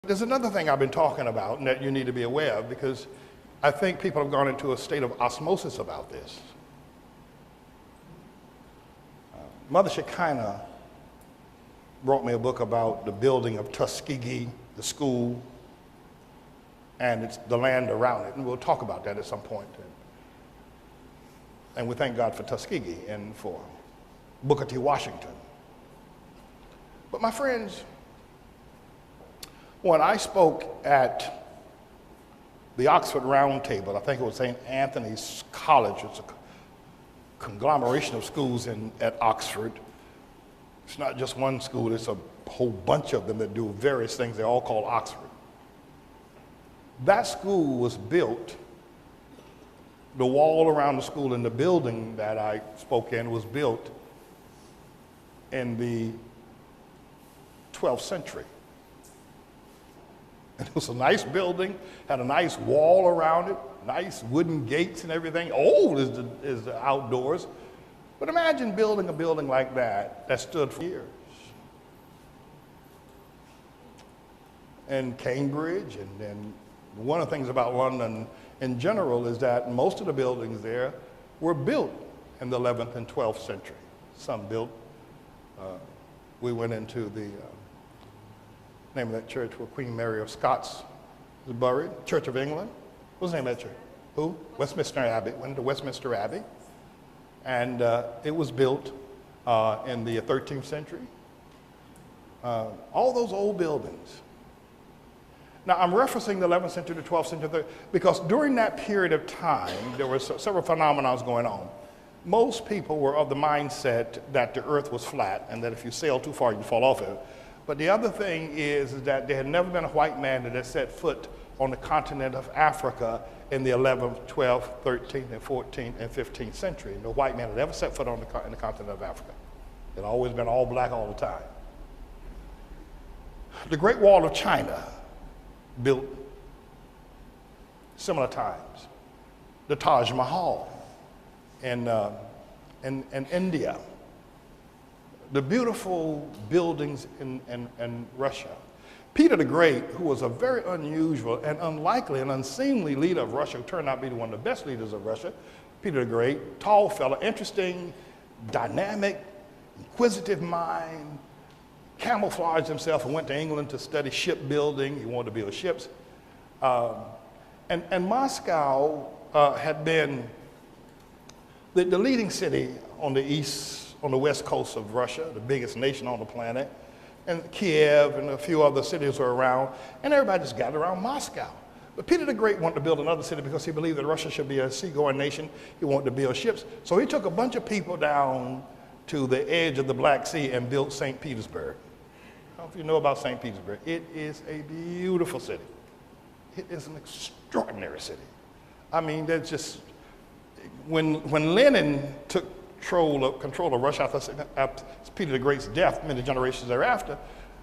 There's another thing I've been talking about and that you need to be aware of, because I think people have gone into a state of osmosis about this. Mother Shekinah brought me a book about the building of Tuskegee, the school, and it's the land around it. And we'll talk about that at some point. And we thank God for Tuskegee and for Booker T. Washington. But my friends, when I spoke at the Oxford Round Table, I think it was St. Anthony's College, it's a conglomeration of schools at Oxford. It's not just one school, it's a whole bunch of them that do various things. They're all called Oxford. That school was built, the wall around the school and the building that I spoke in was built in the 12th century. And it was a nice building, had a nice wall around it, nice wooden gates and everything. Old is the outdoors. But imagine building a building like that stood for years. And Cambridge, and one of the things about London in general is that most of the buildings there were built in the 11th and 12th century. Some built, we went into the name of that church where Queen Mary of Scots was buried, Church of England. What's the name of that church? Who? Westminster Abbey. Went to Westminster Abbey. And it was built in the 13th century. All those old buildings. Now, I'm referencing the 11th century, the 12th century, because during that period of time, there were several phenomena going on. Most people were of the mindset that the earth was flat and that if you sail too far, you'd fall off it. But the other thing is that there had never been a white man that had set foot on the continent of Africa in the 11th, 12th, 13th, and 14th, and 15th century. No white man had ever set foot on in the continent of Africa. It had always been all black all the time. The Great Wall of China, built similar times. The Taj Mahal in India. The beautiful buildings in Russia. Peter the Great, who was a very unusual and unlikely and unseemly leader of Russia, who turned out to be one of the best leaders of Russia. Peter the Great, tall fella, interesting, dynamic, inquisitive mind, camouflaged himself and went to England to study shipbuilding. He wanted to build ships. And Moscow had been the leading city on the west coast of Russia, the biggest nation on the planet. And Kiev and a few other cities were around, and everybody just gathered around Moscow. But Peter the Great wanted to build another city because he believed that Russia should be a seagoing nation. He wanted to build ships. So he took a bunch of people down to the edge of the Black Sea and built St. Petersburg. I don't know if you know about St. Petersburg. It is a beautiful city. It is an extraordinary city. I mean, there's just, when Lenin took control of Russia after Peter the Great's death, many generations thereafter,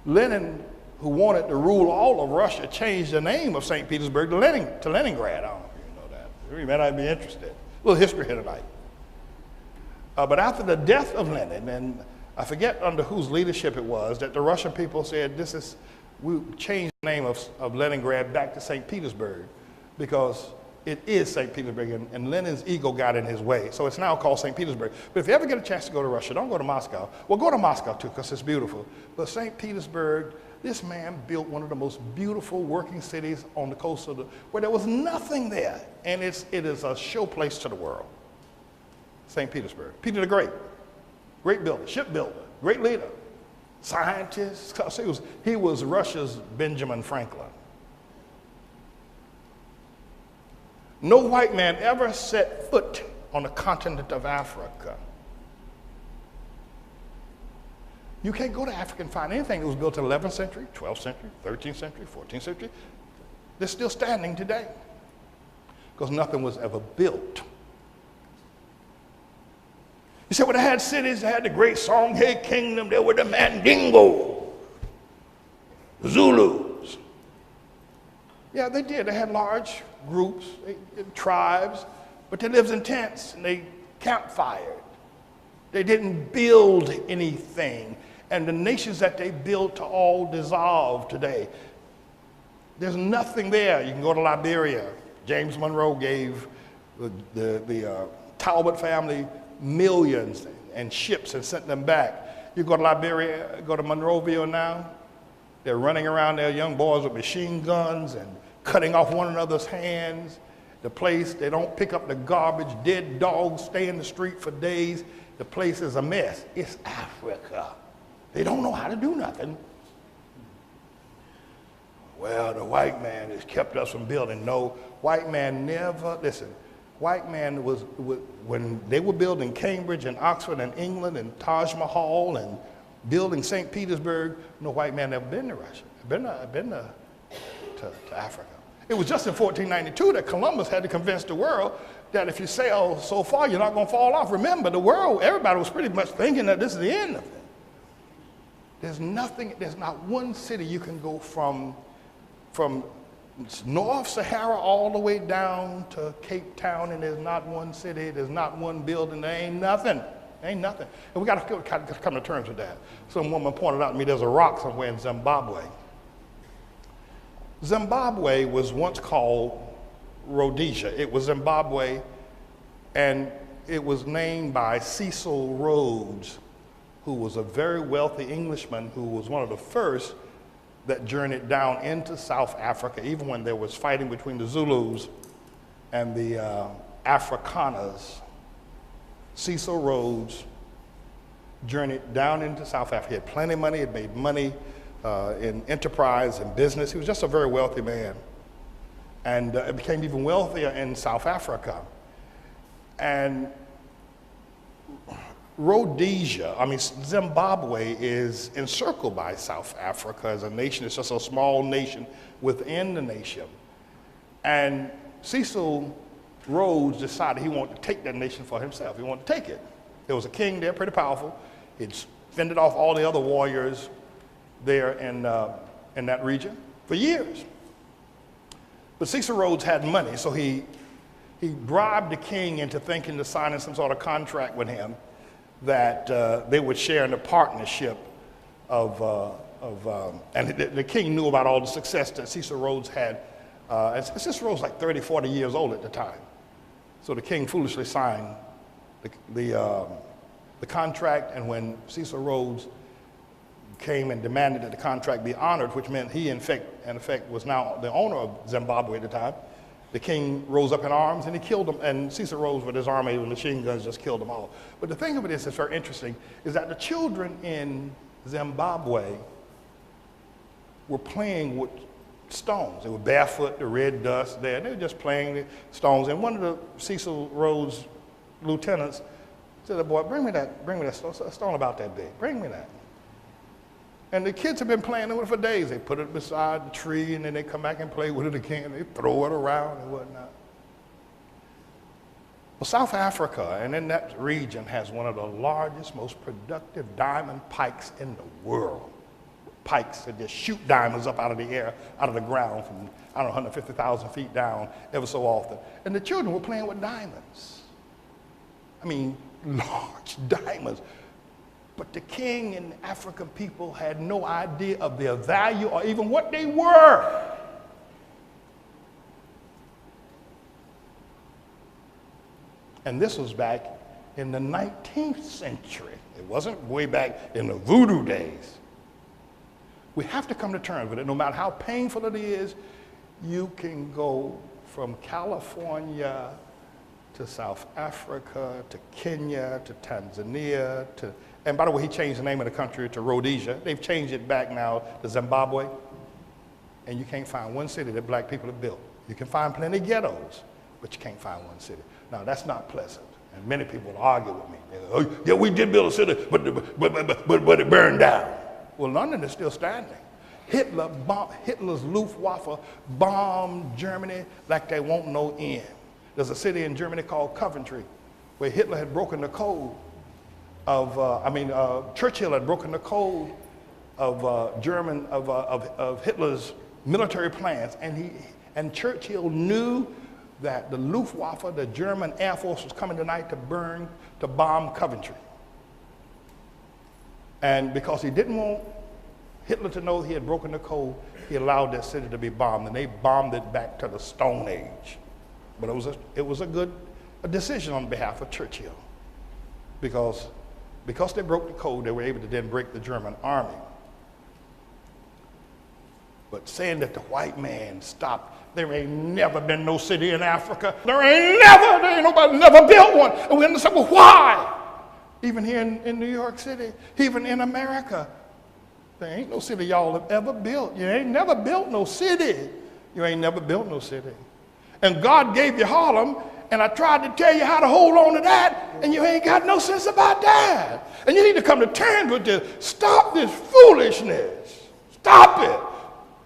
Lenin, who wanted to rule all of Russia, changed the name of St. Petersburg to Leningrad. I don't know if you know that. You may not be interested. A little history here tonight. But after the death of Lenin, and I forget under whose leadership it was, that the Russian people said, we changed the name of Leningrad back to St. Petersburg because it is St. Petersburg, and Lenin's ego got in his way. So it's now called St. Petersburg. But if you ever get a chance to go to Russia, don't go to Moscow. Well, go to Moscow too, because it's beautiful. But St. Petersburg, this man built one of the most beautiful working cities on the coast of where there was nothing there. And it is a showplace to the world. St. Petersburg. Peter the Great, great builder, shipbuilder, great leader, scientist. He was Russia's Benjamin Franklin. No white man ever set foot on the continent of Africa. You can't go to Africa and find anything that was built in the 11th century, 12th century, 13th century, 14th century. They're still standing today because nothing was ever built. You said, well, they had cities, they had the great Songhai kingdom, there were the Mandingo, Zulus. Yeah, they did. They had large groups, tribes, but they lived in tents and they campfired. They didn't build anything. And the nations that they built all dissolved today. There's nothing there. You can go to Liberia. James Monroe gave the Talbot family millions and ships and sent them back. You go to Liberia, go to Monroeville now, they're running around there, young boys with machine guns and cutting off one another's hands. The place, they don't pick up the garbage, dead dogs stay in the street for days. The place is a mess. It's Africa. They don't know how to do nothing. Well, the white man has kept us from building. No, white man never, listen, white man was when they were building Cambridge and Oxford and England and Taj Mahal and building St. Petersburg, no white man ever been to Russia, been to Africa. It was just in 1492 that Columbus had to convince the world that if you sail so far, you're not going to fall off. Remember, the world, everybody was pretty much thinking that this is the end of it. There's not one city you can go from North Sahara all the way down to Cape Town, and there's not one city, there's not one building, there ain't nothing. Ain't nothing. And we got to come to terms with that. Some woman pointed out to me there's a rock somewhere in Zimbabwe. Zimbabwe was once called Rhodesia. It was Zimbabwe, and it was named by Cecil Rhodes, who was a very wealthy Englishman who was one of the first that journeyed down into South Africa, even when there was fighting between the Zulus and the Afrikaners. Cecil Rhodes journeyed down into South Africa. He had plenty of money, he had made money in enterprise and business. He was just a very wealthy man. And became even wealthier in South Africa. And Rhodesia, Zimbabwe is encircled by South Africa as a nation. It's just a small nation within the nation. And Cecil Rhodes decided he wanted to take that nation for himself. He wanted to take it. There was a king there, pretty powerful. He'd fended off all the other warriors there in that region for years. But Cecil Rhodes had money, so he bribed the king into thinking to signing some sort of contract with him that they would share in the partnership and the king knew about all the success that Cecil Rhodes had. And Cecil Rhodes was like 30, 40 years old at the time. So the king foolishly signed the contract, and when Cecil Rhodes came and demanded that the contract be honored, which meant he in effect was now the owner of Zimbabwe at the time, the king rose up in arms and he killed them, and Cecil Rhodes with his army with machine guns just killed them all. But the thing of it is, that's very interesting, is that the children in Zimbabwe were playing with stones. They were barefoot, the red dust there, and they were just playing the stones. And one of the Cecil Rhodes lieutenants said, "Boy, bring me that stone about that big. Bring me that." And the kids have been playing with it for days. They put it beside the tree, and then they come back and play with it again. They throw it around and whatnot. Well, South Africa, and in that region, has one of the largest, most productive diamond pikes in the world. Pikes that just shoot diamonds up out of the air, out of the ground from, 150,000 feet down ever so often. And the children were playing with diamonds. Large diamonds. But the king and the African people had no idea of their value or even what they were. And this was back in the 19th century. It wasn't way back in the voodoo days. We have to come to terms with it. No matter how painful it is, you can go from California to South Africa, to Kenya, to Tanzania, and by the way, he changed the name of the country to Rhodesia. They've changed it back now to Zimbabwe. And you can't find one city that black people have built. You can find plenty of ghettos, but you can't find one city. Now, that's not pleasant. And many people will argue with me. They go, "Oh, yeah, we did build a city, but it burned down." Well, London is still standing. Hitler's Luftwaffe bombed Germany like they won't no end. There's a city in Germany called Coventry where Hitler had broken the code of, Churchill had broken the code of Hitler's military plans, and Churchill knew that the Luftwaffe, the German Air Force, was coming tonight to bomb Coventry. And because he didn't want Hitler to know he had broken the code, he allowed that city to be bombed, and they bombed it back to the Stone Age. But it was a good decision on behalf of Churchill, because they broke the code, they were able to then break the German army. But saying that the white man stopped, there ain't never been no city in Africa. There ain't nobody never built one. And we understand, well, why? Even here in New York City, even in America, there ain't no city y'all have ever built. You ain't never built no city. You ain't never built no city. And God gave you Harlem, and I tried to tell you how to hold on to that, and you ain't got no sense about that. And you need to come to terms with this. Stop this foolishness. Stop it.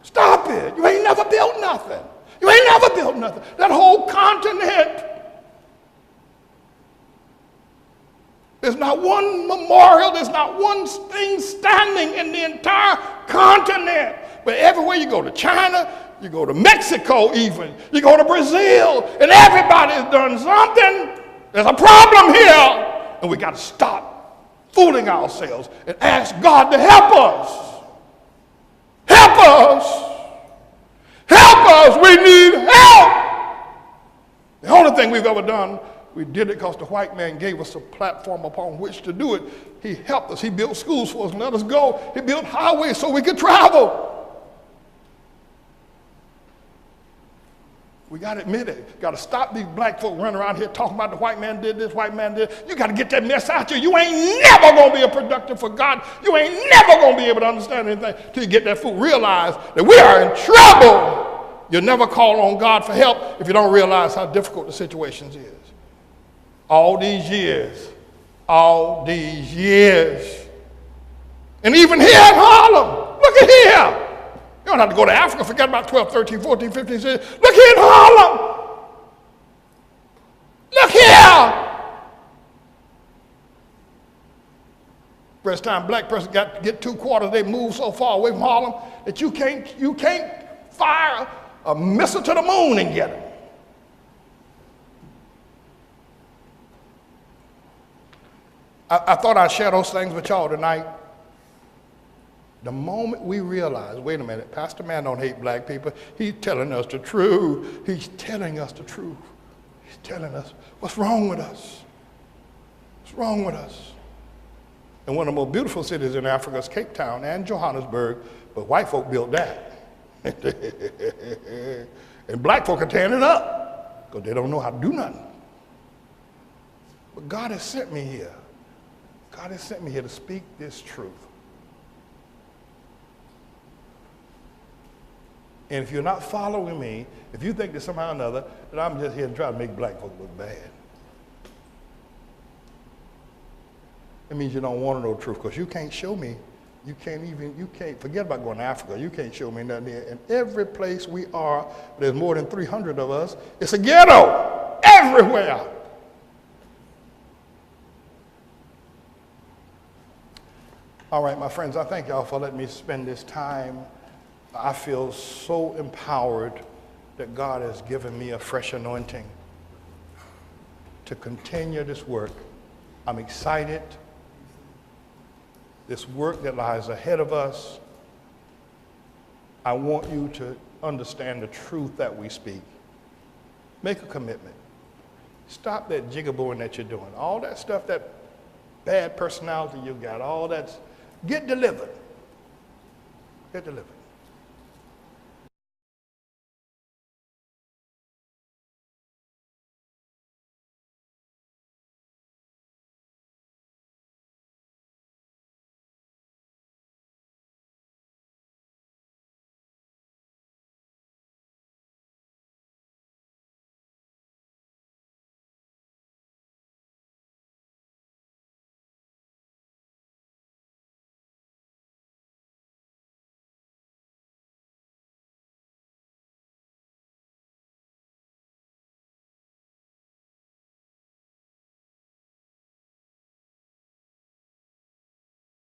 Stop it. You ain't never built nothing. You ain't never built nothing. That whole continent. There's not one memorial, there's not one thing standing in the entire continent. But everywhere you go, to China, you go to Mexico even, you go to Brazil, and everybody's done something. There's a problem here. And we got to stop fooling ourselves and ask God to help us. Help us. Help us. We need help. The only thing we've ever done, we did it because the white man gave us a platform upon which to do it. He helped us. He built schools for us and let us go. He built highways so we could travel. We got to admit it. Got to stop these black folk running around here talking about the white man did this, white man did. You got to get that mess out here. You ain't never going to be a productive for God. You ain't never going to be able to understand anything till you get that fool. Realize that we are in trouble. You'll never call on God for help if you don't realize how difficult the situation is. All these years. And even here in Harlem, look at here. You don't have to go to Africa, forget about 12, 13, 14, 15 cities. Look here in Harlem. Look here. First time black person got to get 2 quarters, they moved so far away from Harlem that you can't fire a missile to the moon and get them. I thought I'd share those things with y'all tonight. The moment we realize, wait a minute, Pastor Man don't hate black people. He's telling us the truth. He's telling us the truth. He's telling us what's wrong with us. What's wrong with us? And one of the most beautiful cities in Africa is Cape Town and Johannesburg, but white folk built that. And black folk are tearing it up because they don't know how to do nothing. But God has sent me here. God has sent me here to speak this truth. And if you're not following me, if you think that somehow or another that I'm just here to try to make black folk look bad, it means you don't want to know the truth, because you can't show me. You can't forget about going to Africa. You can't show me nothing here. In every place we are, there's more than 300 of us. It's a ghetto everywhere. All right, my friends, I thank y'all for letting me spend this time. I feel so empowered that God has given me a fresh anointing to continue this work. I'm excited. This work that lies ahead of us, I want you to understand the truth that we speak. Make a commitment. Stop that jigabooing that you're doing. All that stuff, that bad personality you got, all that's, get delivered. Get delivered.